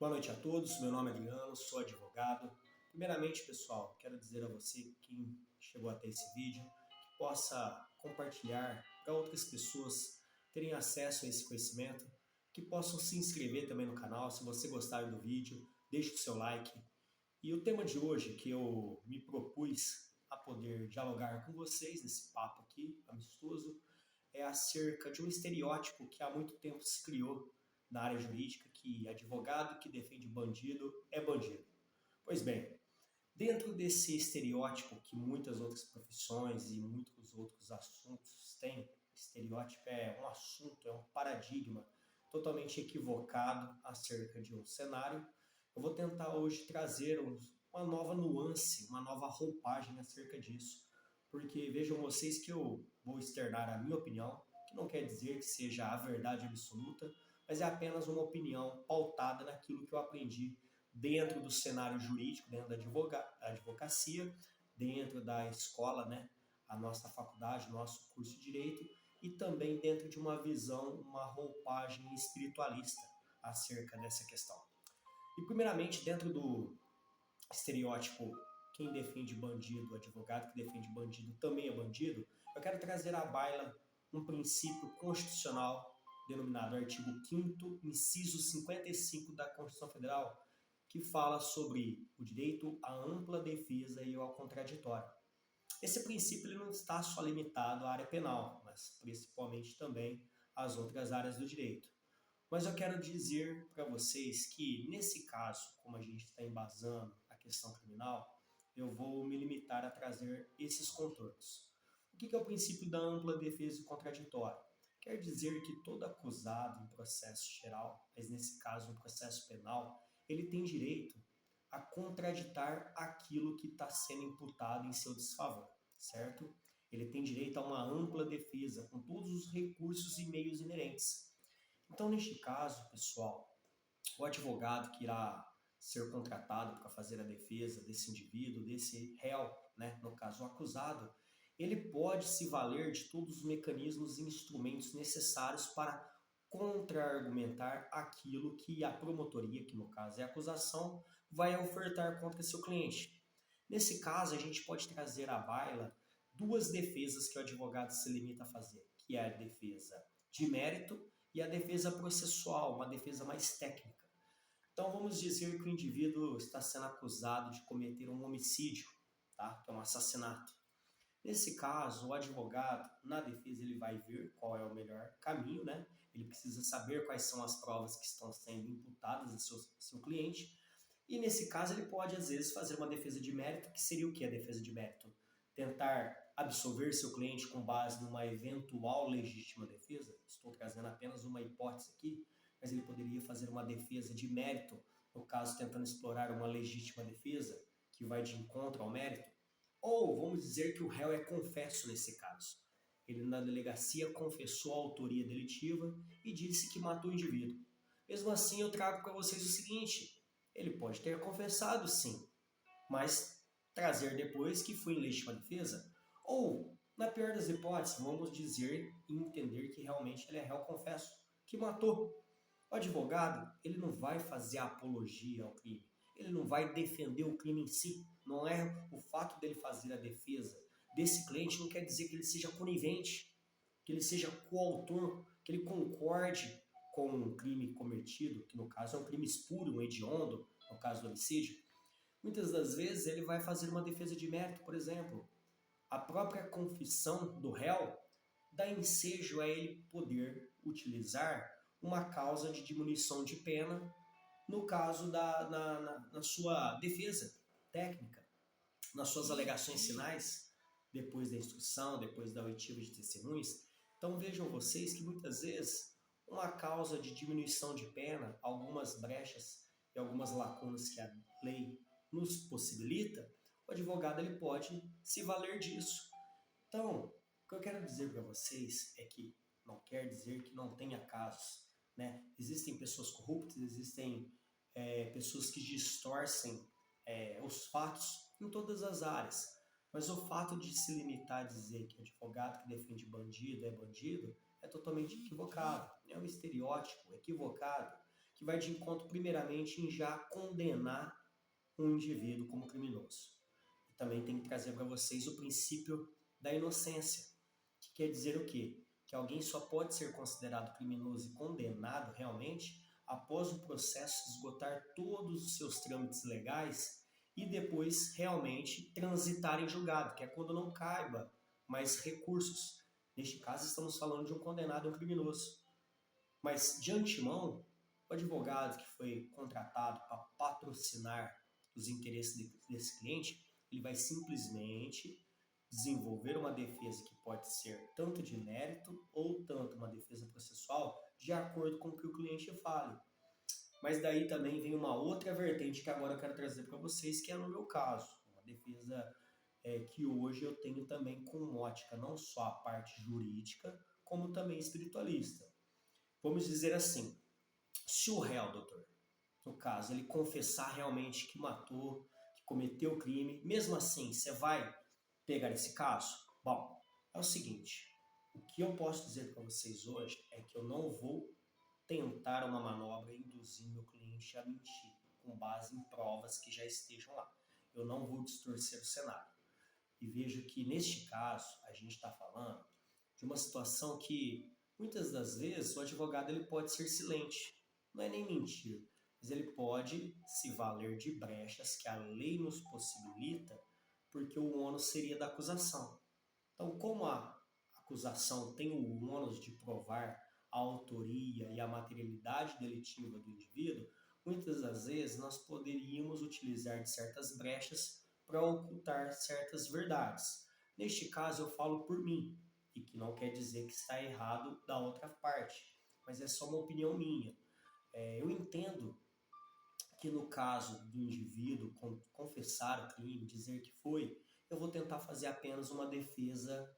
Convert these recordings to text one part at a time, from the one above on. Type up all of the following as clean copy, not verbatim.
Boa noite a todos, meu nome é Adriano, sou advogado. Primeiramente, pessoal, quero dizer a você, quem chegou até esse vídeo, que possa compartilhar para outras pessoas terem acesso a esse conhecimento, que possam se inscrever também no canal, se você gostar do vídeo, deixe o seu like. E o tema de hoje que eu me propus a poder dialogar com vocês nesse papo aqui, amistoso, é acerca de um estereótipo que há muito tempo se criou na área jurídica, que advogado que defende bandido é bandido. Pois bem, dentro desse estereótipo que muitas outras profissões e muitos outros assuntos têm, estereótipo é um assunto, é um paradigma totalmente equivocado acerca de um cenário. Eu vou tentar hoje trazer uma nova nuance, uma nova roupagem acerca disso, porque vejam vocês que eu vou externar a minha opinião, que não quer dizer que seja a verdade absoluta, mas é apenas uma opinião pautada naquilo que eu aprendi dentro do cenário jurídico, dentro da advocacia, dentro da escola, né, a nossa faculdade, o nosso curso de Direito, e também dentro de uma visão, uma roupagem espiritualista acerca dessa questão. E primeiramente, dentro do estereótipo, quem defende bandido, advogado que defende bandido também é bandido, eu quero trazer à baila um princípio constitucional denominado artigo 5º, inciso 55 da Constituição Federal, que fala sobre o direito à ampla defesa e ao contraditório. Esse princípio ele não está só limitado à área penal, mas principalmente também às outras áreas do direito. Mas eu quero dizer para vocês que, nesse caso, como a gente está embasando a questão criminal, eu vou me limitar a trazer esses contornos. O que é o princípio da ampla defesa e contraditório? Quer dizer que todo acusado em processo geral, mas nesse caso um processo penal, ele tem direito a contraditar aquilo que está sendo imputado em seu desfavor, certo? Ele tem direito a uma ampla defesa, com todos os recursos e meios inerentes. Então, neste caso, pessoal, o advogado que irá ser contratado para fazer a defesa desse indivíduo, desse réu, né, no caso o acusado, ele pode se valer de todos os mecanismos e instrumentos necessários para contra-argumentar aquilo que a promotoria, que no caso é a acusação, vai ofertar contra seu cliente. Nesse caso, a gente pode trazer à baila duas defesas que o advogado se limita a fazer, que é a defesa de mérito e a defesa processual, uma defesa mais técnica. Então vamos dizer que o indivíduo está sendo acusado de cometer um homicídio, tá? Que é um assassinato. Nesse caso, o advogado, na defesa, ele vai ver qual é o melhor caminho, né? Ele precisa saber quais são as provas que estão sendo imputadas ao seu cliente. E nesse caso, ele pode, às vezes, fazer uma defesa de mérito, que seria o que a defesa de mérito? Tentar absolver seu cliente com base numa eventual legítima defesa. Estou trazendo apenas uma hipótese aqui, mas ele poderia fazer uma defesa de mérito, no caso, tentando explorar uma legítima defesa, que vai de encontro ao mérito. Ou vamos dizer que o réu é confesso nesse caso. Ele na delegacia confessou a autoria delitiva e disse que matou o indivíduo. Mesmo assim, eu trago para vocês o seguinte: ele pode ter confessado sim, mas trazer depois que foi em legítima defesa. Ou, na pior das hipóteses, vamos dizer e entender que realmente ele é réu confesso, que matou. O advogado, ele não vai fazer apologia ao crime, ele não vai defender o crime em si. Não é o fato dele fazer a defesa desse cliente não quer dizer que ele seja conivente, que ele seja coautor, que ele concorde com um crime cometido, que no caso é um crime espúrio, um hediondo, no caso do homicídio. Muitas das vezes ele vai fazer uma defesa de mérito, por exemplo. A própria confissão do réu dá ensejo a ele poder utilizar uma causa de diminuição de pena no caso na sua defesa técnica, nas suas alegações finais, depois da instrução, depois da oitiva de testemunhas. Então vejam vocês que muitas vezes uma causa de diminuição de pena, algumas brechas e algumas lacunas que a lei nos possibilita, o advogado ele pode se valer disso. Então, o que eu quero dizer para vocês é que não quer dizer que não tenha casos, né? Existem pessoas corruptas, existem pessoas que distorcem os fatos em todas as áreas. Mas o fato de se limitar a dizer que advogado que defende bandido é totalmente equivocado. É um estereótipo equivocado que vai de encontro primeiramente em já condenar um indivíduo como criminoso. E também tem que trazer para vocês o princípio da inocência, que quer dizer o quê? Que alguém só pode ser considerado criminoso e condenado realmente após o processo esgotar todos os seus trâmites legais e depois realmente transitar em julgado, que é quando não caiba mais recursos. Neste caso, estamos falando de um condenado, um criminoso. Mas, de antemão, o advogado que foi contratado para patrocinar os interesses desse cliente, ele vai simplesmente desenvolver uma defesa que pode ser tanto de mérito ou tanto uma defesa processual, de acordo com o que o cliente fale. Mas daí também vem uma outra vertente que agora eu quero trazer para vocês, que é no meu caso. Uma defesa que hoje eu tenho também com ótica não só a parte jurídica, como também espiritualista. Vamos dizer assim, se o réu, doutor, no caso, ele confessar realmente que matou, que cometeu o crime, mesmo assim, você vai pegar esse caso? Bom, é o seguinte, o que eu posso dizer para vocês hoje é que eu não vou tentar uma manobra e induzir meu cliente a mentir, com base em provas que já estejam lá. Eu não vou distorcer o cenário. E vejo que, neste caso, a gente está falando de uma situação que, muitas das vezes, o advogado ele pode ser silente. Não é nem mentir, mas ele pode se valer de brechas que a lei nos possibilita, porque o ônus seria da acusação. Então, como a acusação tem o ônus de provar a autoria e a materialidade delitiva do indivíduo, muitas das vezes nós poderíamos utilizar de certas brechas para ocultar certas verdades. Neste caso, eu falo por mim, e que não quer dizer que está errado da outra parte, mas é só uma opinião minha. Eu entendo que no caso do indivíduo confessar o crime, dizer que foi, eu vou tentar fazer apenas uma defesa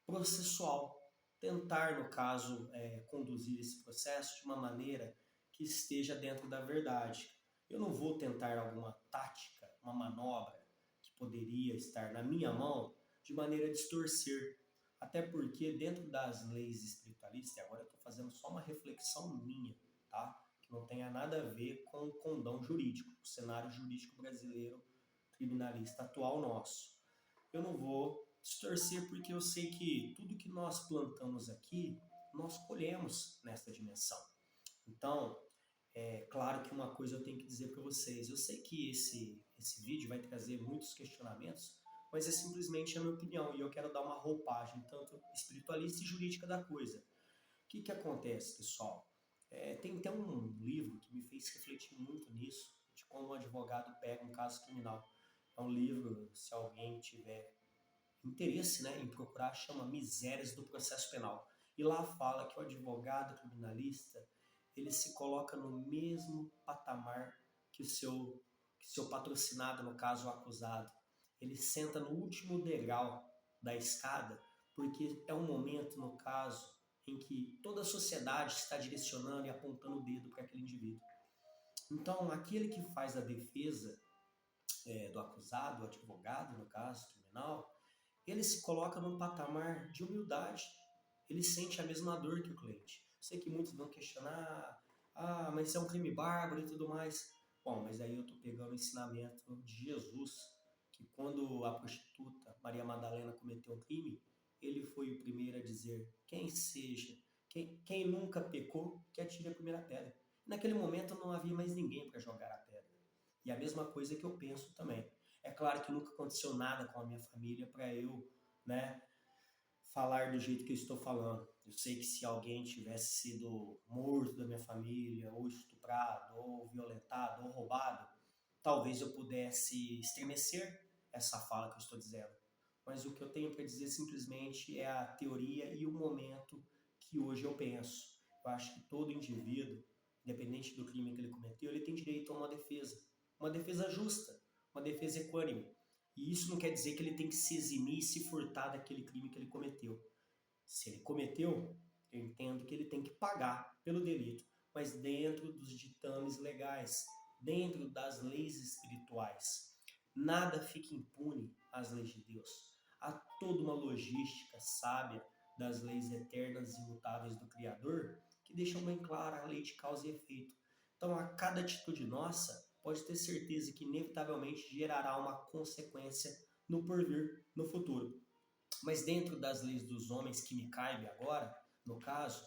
processual. Tentar, no caso, conduzir esse processo de uma maneira que esteja dentro da verdade. Eu não vou tentar alguma tática, uma manobra que poderia estar na minha mão de maneira a distorcer. Até porque dentro das leis espiritualistas, e agora eu estou fazendo só uma reflexão minha, tá? Que não tenha nada a ver com o condão jurídico, o cenário jurídico brasileiro criminalista atual nosso. Eu não vou distorcer porque eu sei que tudo que nós plantamos aqui, nós colhemos nesta dimensão. Então, é claro que uma coisa eu tenho que dizer para vocês. Eu sei que esse vídeo vai trazer muitos questionamentos, mas é simplesmente a minha opinião e eu quero dar uma roupagem tanto espiritualista e jurídica da coisa. O que acontece, pessoal? Tem até um livro que me fez refletir muito nisso, de como um advogado pega um caso criminal. É um livro, se alguém tiver interesse, né, em procurar, chama Misérias do Processo Penal. E lá fala que o advogado criminalista, ele se coloca no mesmo patamar que seu patrocinado, no caso o acusado. Ele senta no último degrau da escada, porque é um momento, no caso, em que toda a sociedade está direcionando e apontando o dedo para aquele indivíduo. Então, aquele que faz a defesa do acusado, o advogado, no caso, criminal, ele se coloca num patamar de humildade. Ele sente a mesma dor que o cliente. Sei que muitos vão questionar, mas isso é um crime bárbaro e tudo mais. Bom, mas aí eu estou pegando o ensinamento de Jesus, que quando a prostituta Maria Madalena cometeu um crime, ele foi o primeiro a dizer, quem nunca pecou, que atire a primeira pedra. Naquele momento não havia mais ninguém para jogar a pedra. E a mesma coisa que eu penso também. É claro que nunca aconteceu nada com a minha família para eu, né, falar do jeito que eu estou falando. Eu sei que se alguém tivesse sido morto da minha família, ou estuprado, ou violentado, ou roubado, talvez eu pudesse estremecer essa fala que eu estou dizendo. Mas o que eu tenho para dizer simplesmente é a teoria e o momento que hoje eu penso. Eu acho que todo indivíduo, independente do crime que ele cometeu, ele tem direito a uma defesa justa, uma defesa equânime. E isso não quer dizer que ele tem que se eximir e se furtar daquele crime que ele cometeu. Se ele cometeu, eu entendo que ele tem que pagar pelo delito, mas dentro dos ditames legais, dentro das leis espirituais. Nada fica impune às leis de Deus. Há toda uma logística sábia das leis eternas e imutáveis do Criador que deixam bem clara a lei de causa e efeito. Então, a cada atitude nossa, pode ter certeza que inevitavelmente gerará uma consequência no porvir, no futuro. Mas dentro das leis dos homens que me cabe agora, no caso,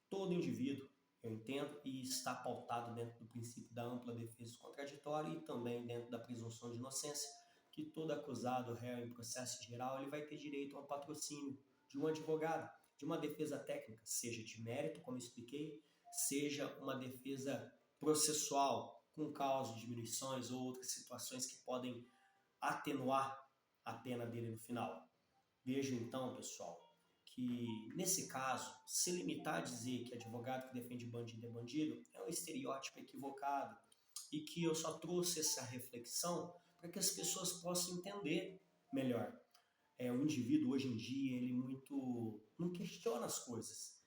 todo indivíduo, eu entendo, e está pautado dentro do princípio da ampla defesa contraditória e também dentro da presunção de inocência, que todo acusado, réu em processo geral, ele vai ter direito ao patrocínio de um advogado, de uma defesa técnica, seja de mérito, como expliquei, seja uma defesa processual, com causa de diminuições ou outras situações que podem atenuar a pena dele no final. Vejo então, pessoal, que nesse caso, se limitar a dizer que advogado que defende bandido é bandido, é um estereótipo equivocado e que eu só trouxe essa reflexão para que as pessoas possam entender melhor. O indivíduo hoje em dia, ele muito não questiona as coisas.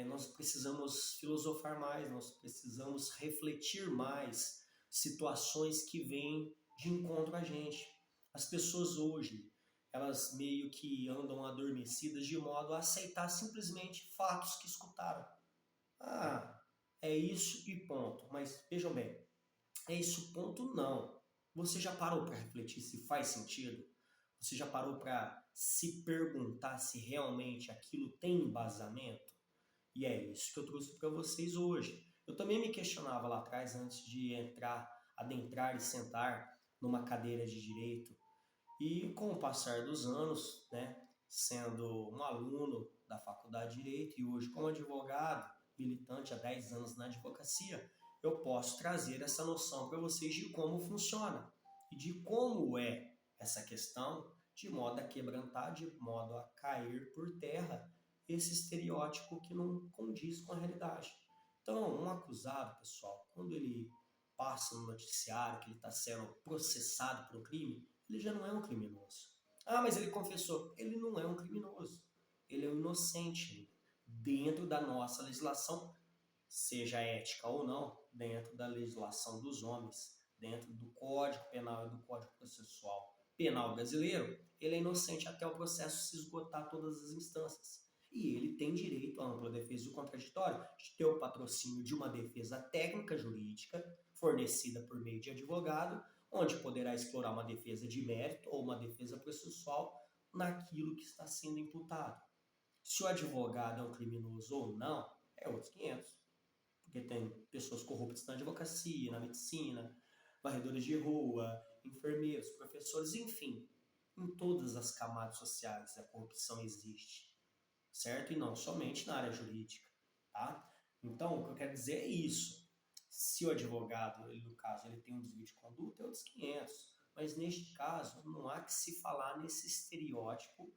Nós precisamos filosofar mais, nós precisamos refletir mais situações que vêm de encontro a gente. As pessoas hoje, elas meio que andam adormecidas de modo a aceitar simplesmente fatos que escutaram. Ah, é isso e ponto. Mas vejam bem, é isso ponto não. Você já parou para refletir se faz sentido? Você já parou para se perguntar se realmente aquilo tem embasamento? E é isso que eu trouxe para vocês hoje. Eu também me questionava lá atrás, antes de adentrar e sentar numa cadeira de direito. E com o passar dos anos, né, sendo um aluno da Faculdade de Direito e hoje como advogado, militante há 10 anos na advocacia, eu posso trazer essa noção para vocês de como funciona e de como é essa questão, de modo a quebrantar, de modo a cair por terra esse estereótipo que não condiz com a realidade. Então, um acusado, pessoal, quando ele passa no noticiário que ele está sendo processado por um crime, ele já não é um criminoso. Ah, mas ele confessou. Ele não é um criminoso. Ele é um inocente dentro da nossa legislação, seja ética ou não, dentro da legislação dos homens, dentro do Código Penal e do Código Processual Penal brasileiro, ele é inocente até o processo se esgotar todas as instâncias. E ele tem direito à ampla defesa do contraditório, de ter o patrocínio de uma defesa técnica jurídica fornecida por meio de advogado, onde poderá explorar uma defesa de mérito ou uma defesa processual naquilo que está sendo imputado. Se o advogado é um criminoso ou não, é outros 500. Porque tem pessoas corruptas na advocacia, na medicina, varredores de rua, enfermeiros, professores, enfim. Em todas as camadas sociais a corrupção existe, certo? E não somente na área jurídica, tá? Então, o que eu quero dizer é isso. Se o advogado, ele, no caso, ele tem um desvio de conduta, é outros 500. Mas neste caso, não há que se falar nesse estereótipo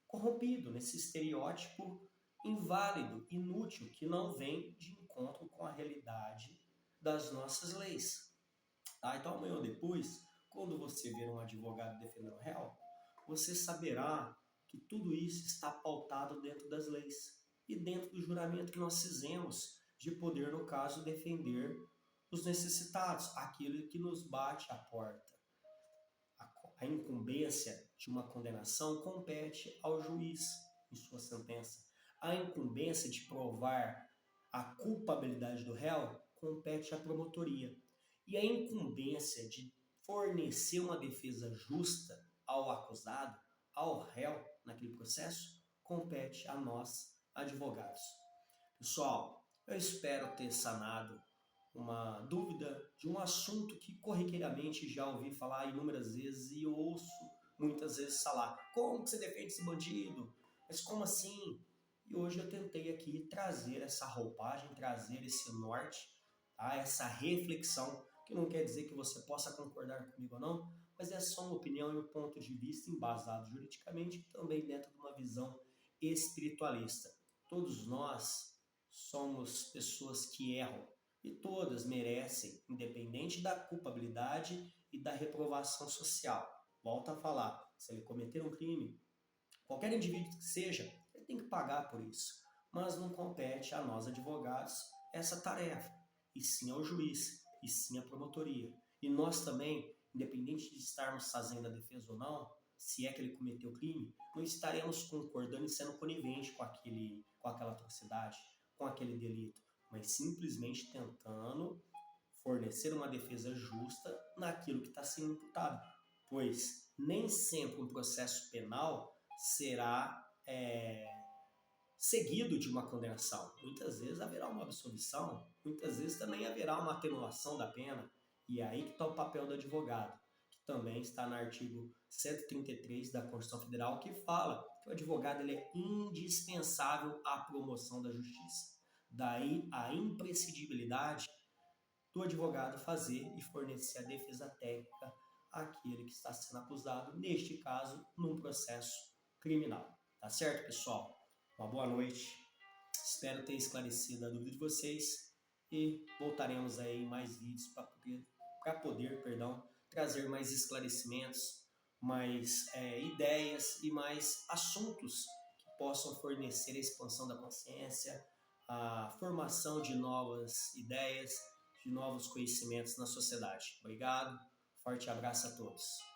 corrompido, nesse estereótipo inválido, inútil, que não vem de encontro com a realidade das nossas leis. Tá? Então, amanhã ou depois, quando você ver um advogado defendendo o réu, você saberá que tudo isso está pautado dentro das leis e dentro do juramento que nós fizemos de poder, no caso, defender os necessitados, aquele que nos bate à porta. A incumbência de uma condenação compete ao juiz em sua sentença. A incumbência de provar a culpabilidade do réu compete à promotoria. E a incumbência de fornecer uma defesa justa ao acusado, ao réu naquele processo, compete a nós, advogados. Pessoal, eu espero ter sanado uma dúvida de um assunto que corriqueiramente já ouvi falar inúmeras vezes e eu ouço muitas vezes falar: como que você defende esse bandido? Mas como assim? E hoje eu tentei aqui trazer essa roupagem, trazer esse norte, tá? Essa reflexão, que não quer dizer que você possa concordar comigo ou não, mas é só uma opinião e um ponto de vista embasado juridicamente e também dentro de uma visão espiritualista. Todos nós somos pessoas que erram e todas merecem, independente da culpabilidade e da reprovação social. Volto a falar, se ele cometer um crime, qualquer indivíduo que seja, ele tem que pagar por isso. Mas não compete a nós, advogados, essa tarefa, e sim ao juiz, e sim à promotoria. E nós também, independente de estarmos fazendo a defesa ou não, se é que ele cometeu o crime, não estaremos concordando e sendo conivente com aquela atrocidade, com aquele delito. mas simplesmente tentando fornecer uma defesa justa naquilo que está sendo imputado, pois nem sempre um processo penal será seguido de uma condenação. Muitas vezes haverá uma absolvição, muitas vezes também haverá uma atenuação da pena, e é aí que está o papel do advogado, que também está no artigo 133 da Constituição Federal, que fala que o advogado ele é indispensável à promoção da justiça. Daí a imprescindibilidade do advogado fazer e fornecer a defesa técnica àquele que está sendo acusado, neste caso, num processo criminal. Tá certo, pessoal? Uma boa noite. Espero ter esclarecido a dúvida de vocês e voltaremos aí em mais vídeos para poder trazer mais esclarecimentos, mais ideias e mais assuntos que possam fornecer a expansão da consciência, a formação de novas ideias, de novos conhecimentos na sociedade. Obrigado, forte abraço a todos.